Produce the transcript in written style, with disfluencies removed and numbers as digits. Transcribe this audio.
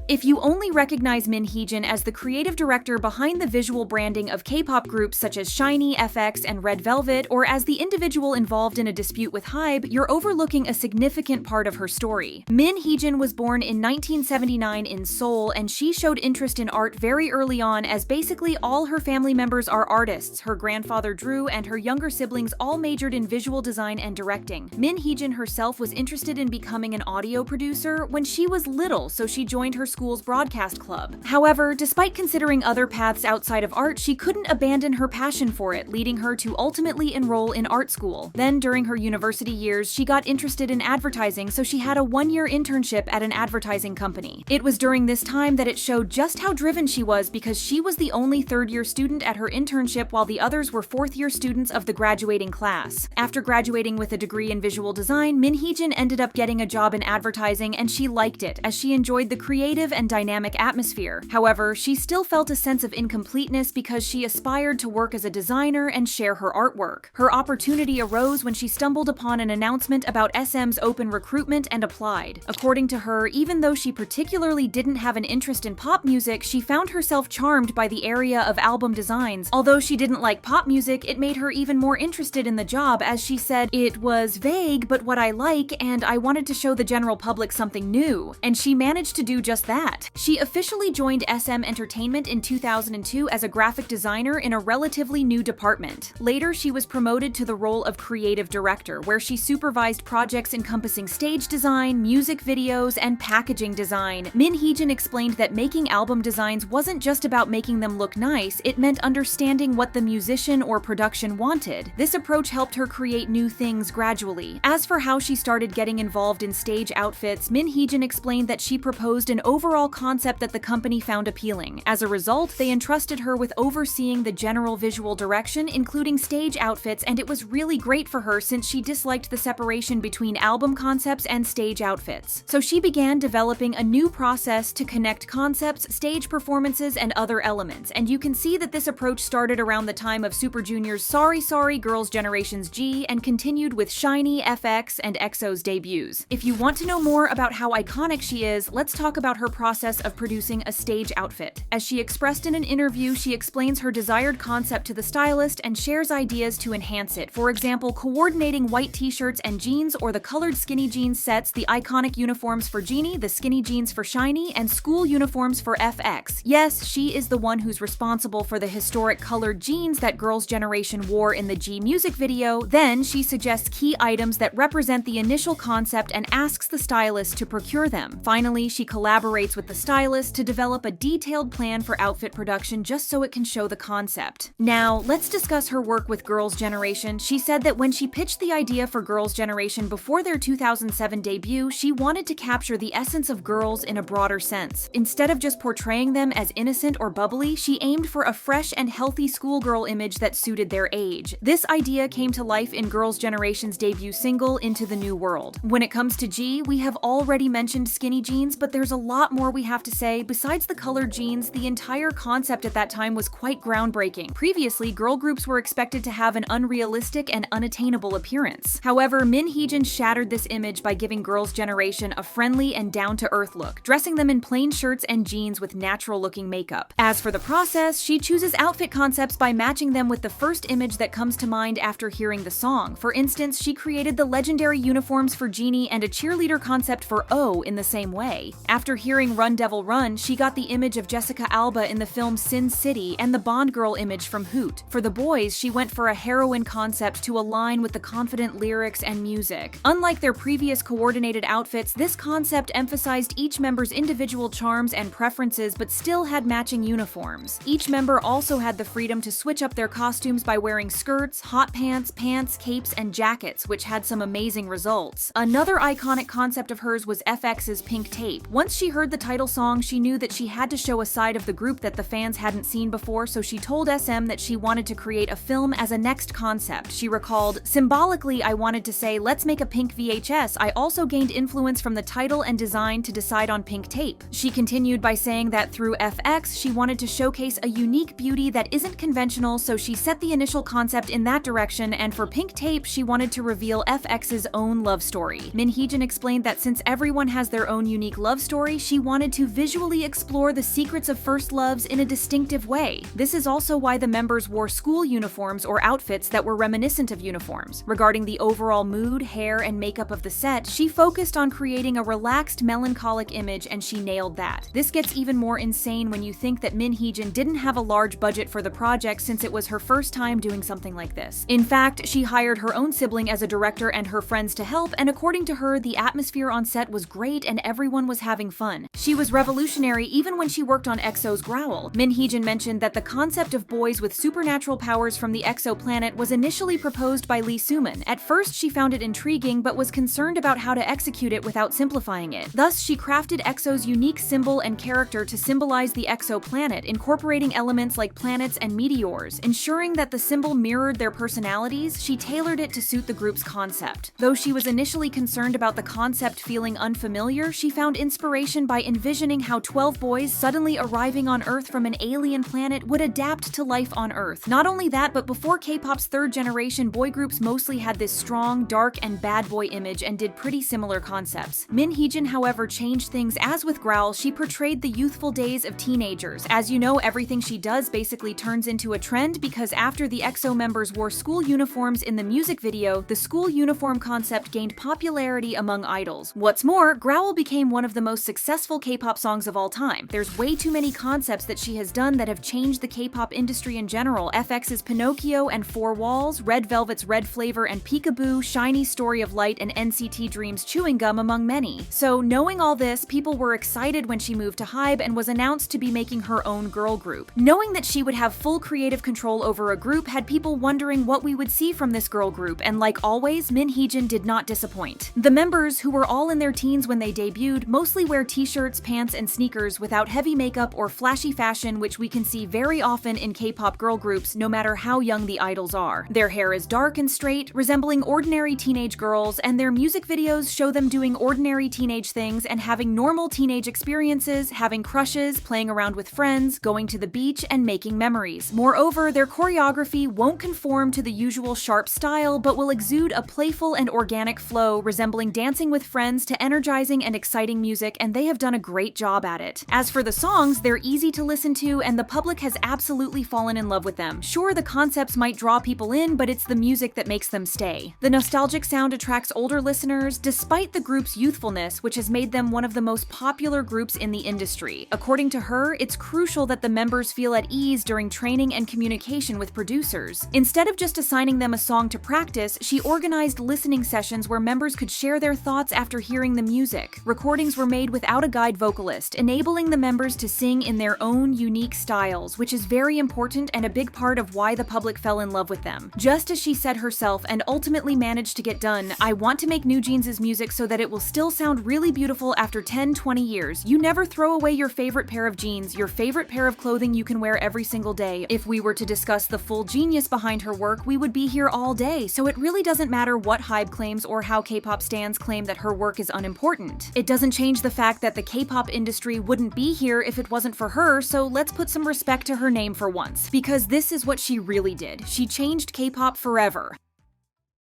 If you only recognize Min Hee Jin as the creative director behind the visual branding of K-pop groups such as SHINee, FX, and Red Velvet, or as the individual involved in a dispute with Hybe, you're overlooking a significant part of her story. Min Hee Jin was born in 1979 in Seoul, and she showed interest in art very early on, as basically all her family members are artists. Her grandfather Drew and her younger siblings all majored in visual design and directing. Min Hee Jin herself was interested in becoming an audio producer when she was little, so she joined her school's broadcast club. However, despite considering other paths outside of art, she couldn't abandon her passion for it, leading her to ultimately enroll in art school. Then, during her university years, she got interested in advertising, so she had a one-year internship at an advertising company. It was during this time that it showed just how driven she was, because she was the only third-year student at her internship while the others were fourth-year students of the graduating class. After graduating with a degree in visual design, Min Hee Jin ended up getting a job in advertising, and she liked it, as she enjoyed the creative and dynamic atmosphere. However, she still felt a sense of incompleteness because she aspired to work as a designer and share her artwork. Her opportunity arose when she stumbled upon an announcement about SM's open recruitment and applied. According to her, even though she particularly didn't have an interest in pop music, she found herself charmed by the area of album designs. Although she didn't like pop music, it made her even more interested in the job, as she said, "It was vague, but what I like, and I wanted to show the general public something new." And she managed to do just that. She officially joined SM Entertainment in 2002 as a graphic designer in a relatively new department. Later, she was promoted to the role of creative director, where she supervised projects encompassing stage design, music videos, and packaging design. Min Hee Jin explained that making album designs wasn't just about making them look nice, it meant understanding what the musician or production wanted. This approach helped her create new things gradually. As for how she started getting involved in stage outfits, Min Hee Jin explained that she proposed an overall concept that the company found appealing. As a result, they entrusted her with overseeing the general visual direction, including stage outfits, and it was really great for her since she disliked the separation between album concepts and stage outfits. So she began developing a new process to connect concepts, stage performances, and other elements, and you can see that this approach started around the time of Super Junior's Sorry Sorry Girls' Generation's G and continued with SHINee, FX, and EXO's debuts. If you want to know more about how iconic she is, let's talk about her process of producing a stage outfit. As she expressed in an interview, she explains her desired concept to the stylist and shares ideas to enhance it. For example, coordinating white t-shirts and jeans, or the colored skinny jeans sets, the iconic uniforms for Genie, the skinny jeans for SHINee, and school uniforms for FX. Yes, she is the one who's responsible for the historic colored jeans that Girls' Generation wore in the G music video. Then, she suggests key items that represent the initial concept and asks the stylist to procure them. Finally, she collaborates with the stylist to develop a detailed plan for outfit production just so it can show the concept. Now, let's discuss her work with Girls' Generation. She said that when she pitched the idea for Girls' Generation before their 2007 debut, she wanted to capture the essence of girls in a broader sense. Instead of just portraying them as innocent or bubbly, she aimed for a fresh and healthy schoolgirl image that suited their age. This idea came to life in Girls' Generation's debut single, Into the New World. When it comes to G, we have already mentioned skinny jeans, but there's a lot more we have to say. Besides the colored jeans, the entire concept at that time was quite groundbreaking. Previously, girl groups were expected to have an unrealistic and unattainable appearance. However, Min Hee Jin shattered this image by giving Girls' Generation a friendly and down-to-earth look, dressing them in plain shirts and jeans with natural-looking makeup. As for the process, she chooses outfit concepts by matching them with the first image that comes to mind after hearing the song. For instance, she created the legendary uniforms for Genie and a cheerleader concept for O in the same way. After hearing Run Devil Run, she got the image of Jessica Alba in the film Sin City and the Bond girl image from Hoot. For the boys, she went for a heroine concept to align with the confident lyrics and music. Unlike their previous coordinated outfits, this concept emphasized each member's individual charms and preferences but still had matching uniforms. Each member also had the freedom to switch up their costumes by wearing skirts, hot pants, capes, and jackets, which had some amazing results. Another iconic concept of hers was FX's Pink Tape. Once she heard the title song, she knew that she had to show a side of the group that the fans hadn't seen before, so she told SM that she wanted to create a film as a next concept. She recalled, "Symbolically, I wanted to say, let's make a pink VHS. I also gained influence from the title and design to decide on Pink Tape." She continued by saying that through FX, she wanted to showcase a unique beauty that isn't conventional, so she set the initial concept in that direction, and for Pink Tape, she wanted to reveal FX's own love story. Min Hee Jin explained that since everyone has their own unique love story, she she wanted to visually explore the secrets of first loves in a distinctive way. This is also why the members wore school uniforms or outfits that were reminiscent of uniforms. Regarding the overall mood, hair, and makeup of the set, she focused on creating a relaxed, melancholic image, and she nailed that. This gets even more insane when you think that Hee Jin didn't have a large budget for the project since it was her first time doing something like this. In fact, she hired her own sibling as a director and her friends to help, and according to her, the atmosphere on set was great and everyone was having fun. She was revolutionary even when she worked on EXO's Growl. Hee Jin mentioned that the concept of boys with supernatural powers from the exoplanet was initially proposed by Lee Suman. At first, she found it intriguing but was concerned about how to execute it without simplifying it. Thus, she crafted EXO's unique symbol and character to symbolize the exoplanet, incorporating elements like planets and meteors. Ensuring that the symbol mirrored their personalities, she tailored it to suit the group's concept. Though she was initially concerned about the concept feeling unfamiliar, she found inspiration by envisioning how 12 boys suddenly arriving on Earth from an alien planet would adapt to life on Earth. Not only that, but before K-pop's third generation, boy groups mostly had this strong, dark, and bad boy image and did pretty similar concepts. Hee Jin, however, changed things. As with Growl, she portrayed the youthful days of teenagers. As you know, everything she does basically turns into a trend because after the EXO members wore school uniforms in the music video, the school uniform concept gained popularity among idols. What's more, Growl became one of the most successful K-pop songs of all time. There's way too many concepts that she has done that have changed the K-pop industry in general. FX's Pinocchio and Four Walls, Red Velvet's Red Flavor and Peekaboo, SHINee's Story of Light, and NCT Dream's Chewing Gum, among many. So knowing all this, people were excited when she moved to Hybe and was announced to be making her own girl group. Knowing that she would have full creative control over a group had people wondering what we would see from this girl group, and like always, Hee Jin did not disappoint. The members, who were all in their teens when they debuted, mostly wear t-shirts, pants, and sneakers without heavy makeup or flashy fashion, which we can see very often in K-pop girl groups no matter how young the idols are. Their hair is dark and straight, resembling ordinary teenage girls, and their music videos show them doing ordinary teenage things and having normal teenage experiences, having crushes, playing around with friends, going to the beach, and making memories. Moreover, their choreography won't conform to the usual sharp style, but will exude a playful and organic flow, resembling dancing with friends to energizing and exciting music, and they have done a great job at it. As for the songs, they're easy to listen to, and the public has absolutely fallen in love with them. Sure, the concepts might draw people in, but it's the music that makes them stay. The nostalgic sound attracts older listeners, despite the group's youthfulness, which has made them one of the most popular groups in the industry. According to her, it's crucial that the members feel at ease during training and communication with producers. Instead of just assigning them a song to practice, she organized listening sessions where members could share their thoughts after hearing the music. Recordings were made without a guide vocalist, enabling the members to sing in their own unique styles, which is very important and a big part of why the public fell in love with them. Just as she said herself and ultimately managed to get done, "I want to make NewJeans' music so that it will still sound really beautiful after 10-20 years. You never throw away your favorite pair of jeans, your favorite pair of clothing you can wear every single day." If we were to discuss the full genius behind her work, we would be here all day, so it really doesn't matter what Hybe claims or how K-pop stans claim that her work is unimportant. It doesn't change the fact that the K-pop industry wouldn't be here if it wasn't for her, so let's put some respect to her name for once. Because this is what she really did. She changed K-pop forever.